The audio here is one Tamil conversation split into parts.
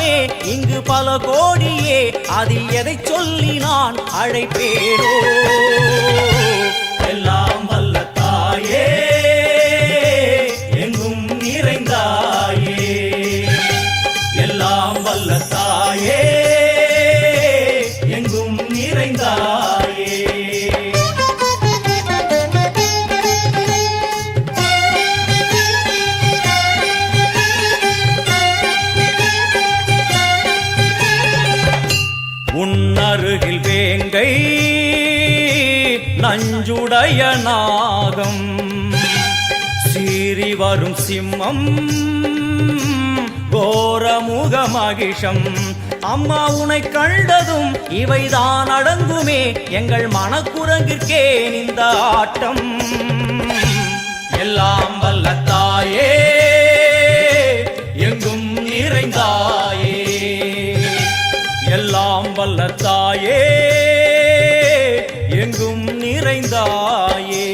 கோலமே இங்கு பல கோடியே, அதில் எதை சொல்லி நான் அழைப்பேனோ? எல்லாம் வல்ல தாயே, எங்கும் நிறைந்தாயே, எல்லாம் வல்ல தாயே, எங்கும் நிறைந்தாயே. உன்னருகில் வேங்கை நஞ்சுடைய நாகம், சீறி வரும் சிம்மம் கோரமுக மகிஷம். அம்மா உனை கண்டதும் இவைதான் அடங்குமே, எங்கள் மனக்குரங்கிற்கே இந்த ஆட்டம். எல்லாம் வல்ல தாயே, எங்கும் நிறைந்தாயே, எல்லாம் வல்ல தாயே, எங்கும் நிறைந்தாயே.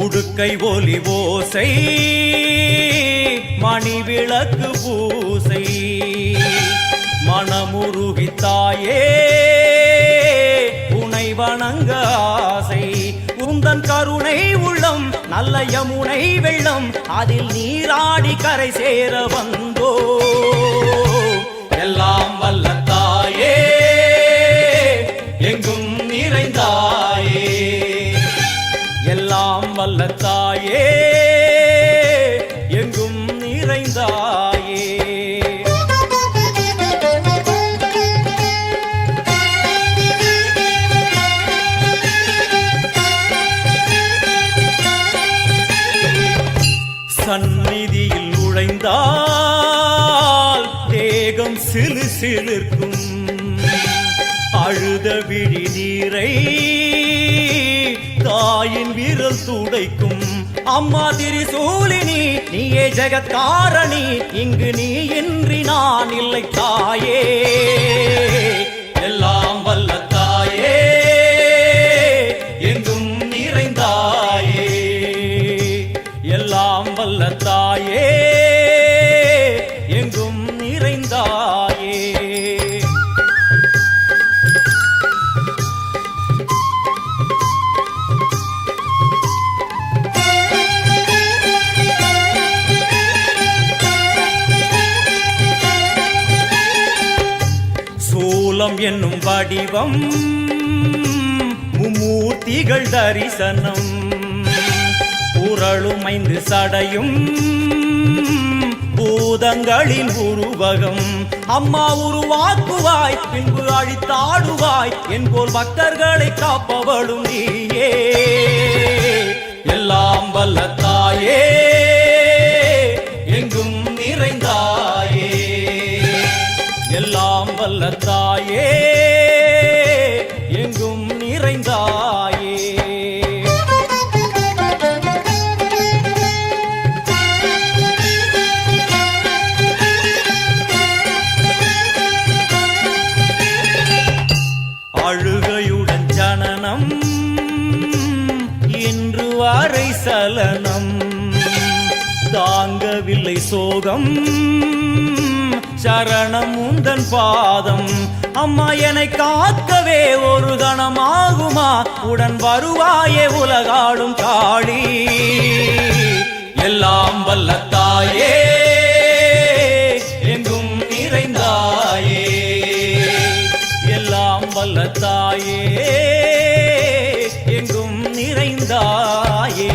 உடுக்கை ஒலி ஓசை, மணி விளக்கு பூசை, மனமுருகித்தாயே உனை வணங்க ஆசை. உந்தன் கருணை உள்ளம் நல்ல யமுனை வெள்ளம், அதில் நீராடி கரை சேர வந்தோ. எல்லாம் வல்ல தாயே, எங்கும் நிறைந்தாயே, எல்லாம் வல்ல தாயே, எங்கும் நிறைந்தாயே. சந்நிதியில் நுழைந்தால் தேகம் சிலு சிலிர்க்கும், அழுத விழி நீரை தாயின் விரல் துடைக்கும். அம்மா திரிசூலினி, நீயே ஜெகத்காரணி, இங்கு நீ இன்றி நான் இல்லை தாயே. எல்லாம் வல்ல தாயே, எங்கும் நிறைந்தாயே, எல்லாம் வல்ல தாயே, எங்கும் நிறைந்தாயே. சூலம் என்னும் வடிவம், மும்மூர்த்திகள் தரிசனம், புரளும் 5 சடையும் பூதங்களின் உருவகம். அம்மா உருவாக்குவாய், பின்பு அழித்தாடுவாய், என்போல் பக்தர்களை காப்பவளும் நீயே. எல்லாம் வல்ல தாயே, எங்கும் நிறைந்தாயே, எல்லாம் வல்ல தாயே, எங்கும் நிறைந்தாயே. அழுகையுடன் ஜனனம், இன்று வரை சலனம், தாங்கவில்லை சோகம், சரணம் உந்தன் பாதம். அம்மா என்னை காக்கவே ஒரு கணமாகுமா, உடன் வருவாயே உலகாடும் காளி. எல்லாம் வல்ல தாயே, எங்கும் நிறைந்தாயே, எல்லாம் வல்ல தாயே, எங்கும் நிறைந்தாயே.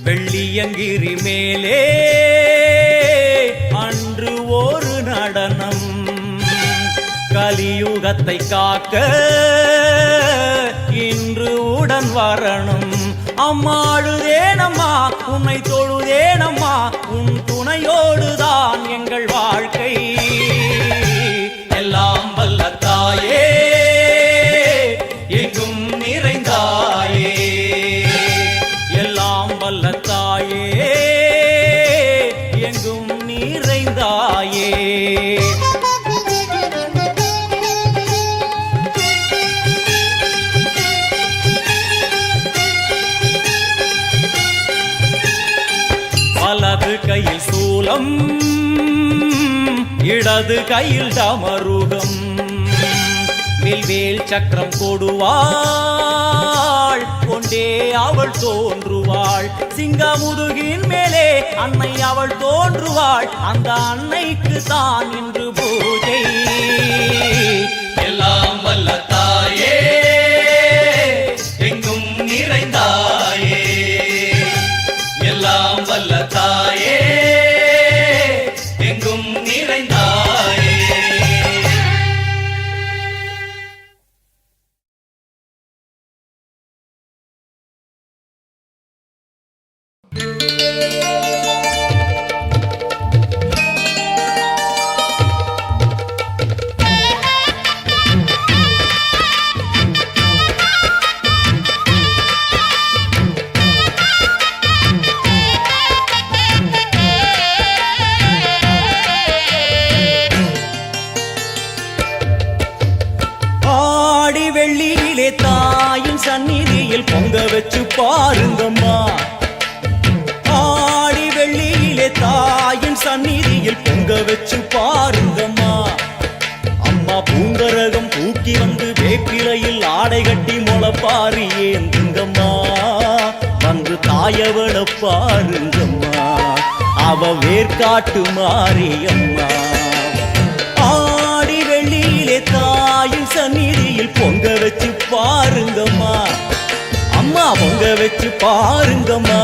வெள்ளியங்கிரி மேலே அன்று ஒரு நடனம், கலியுகத்தை காக்க இன்று உடன் வரணும். அம்மா அழுதேனம்மா, உன்னை தொழுதேனம்மா, உன் துணையோடுதான் எங்கள் வாழ்க்கை. சூலம் இடது கையில் டமருகம் வில்வேல் சக்கரம் கொடுவாள் கொண்டே அவள் தோன்றுவாள் சிங்கமுதுகின் மேலே அன்னை அவள் தோன்றுவாள் அந்த அன்னைக்கு தான் இன்று பூஜை எல்லாம் வல்ல தாயே எங்கும் நிறைந்தாயே எல்லாம் வல்ல தாயே எங்கும் நிறைந்தாயே ஆடி வெள்ளியிலே தாயின் சந்நிதியில் பொங்க வச்சு பாருங்கம்மா ஆடி வெள்ளியிலே தாயின் சந்நிதியில் பொங்க வச்சு பாருங்கம்மா அம்மா பூங்கரகம் தூக்கி வந்து வேப்பிலையில் ஆடை கட்டி முளைப்பாரி ஏந்துங்கம்மா வந்து தாயவள பாருங்கம்மா அவ வேர்காட்டு மாரியம்மா ஆடி வெள்ளியிலே தாயின் சந்நிதியில் பொங்க வச்சு பாருங்கம்மா அம்மா பொங்க வச்சு பாருங்கம்மா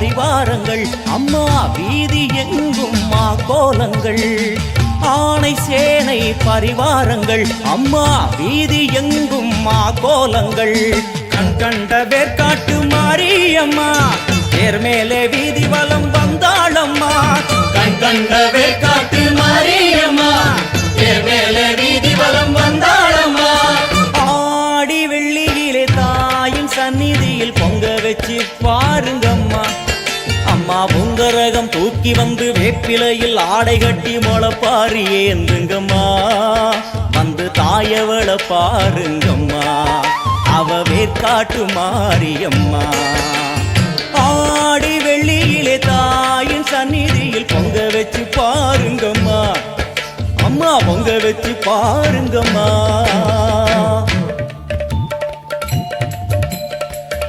பரிவாரங்கள் அம்மா வீதி எங்கும் மா கோலங்கள் ஆணை சேனை பரிவாரங்கள் அம்மா வீதி எங்கும் மா கோலங்கள் கண் கண்ட வேர்காட்டு மாரியம்மா தேர் மேலே வீதி வலம் வந்தாளம்மா கண் கண்ட வேர்காட்டு மாரியம்மா தேர் மேலே வீதி வலம் வந்தாளம்மா ஆடி வெள்ளியிலே தாயின் சந்நிதியில் பொங்க வச்சு பாருங்கம்மா அம்மா பொங்கரகம் தூக்கி வந்து வேப்பிலையில் ஆடை கட்டி முளைப்பாரி ஏந்துங்கம்மா வந்து தாயவள பாருங்கம்மா அவ வேர்காட்டு மாரியம்மா ஆடி வெள்ளியிலே தாயின் சந்நிதியில் பொங்க வச்சு பாருங்கம்மா அம்மா பொங்க வச்சு பாருங்கம்மா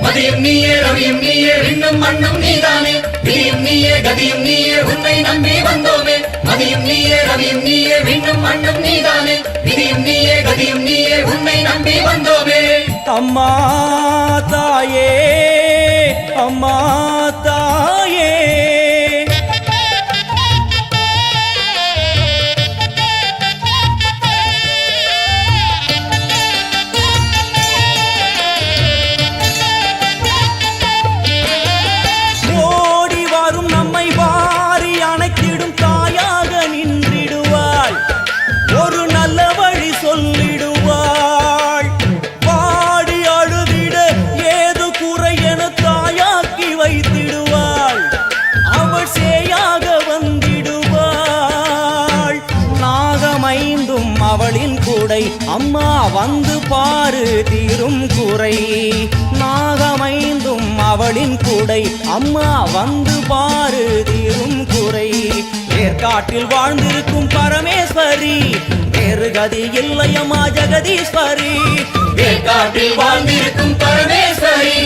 மதியும் நீயே ரவியும் நீயே விண்ணும் மண்ணும் நீதானே விதியும் நீயே கதியும் நீயே உன்னை நம்பி வந்தோமே மதியும் நீயே ரவியும் நீயே விண்ணும் மண்ணும் நீதானே விதியும் நீயே கதியும் நீயே உன்னை நம்பி வந்தோமே அம்மா தாயே அம்மா தாயே அவளின் கூடை அம்மா வந்து பாரு தீரும் குறை நாகமைந்தும் அவளின் கூடை அம்மா வந்து பாரு தீரும் குறை வேர்காட்டில் வாழ்ந்திருக்கும் பரமேஸ்வரி வேறு கதி இல்லையம்மா ஜெகதீஸ்வரி வேர்காட்டில் வாழ்ந்திருக்கும் பரமேஸ்வரி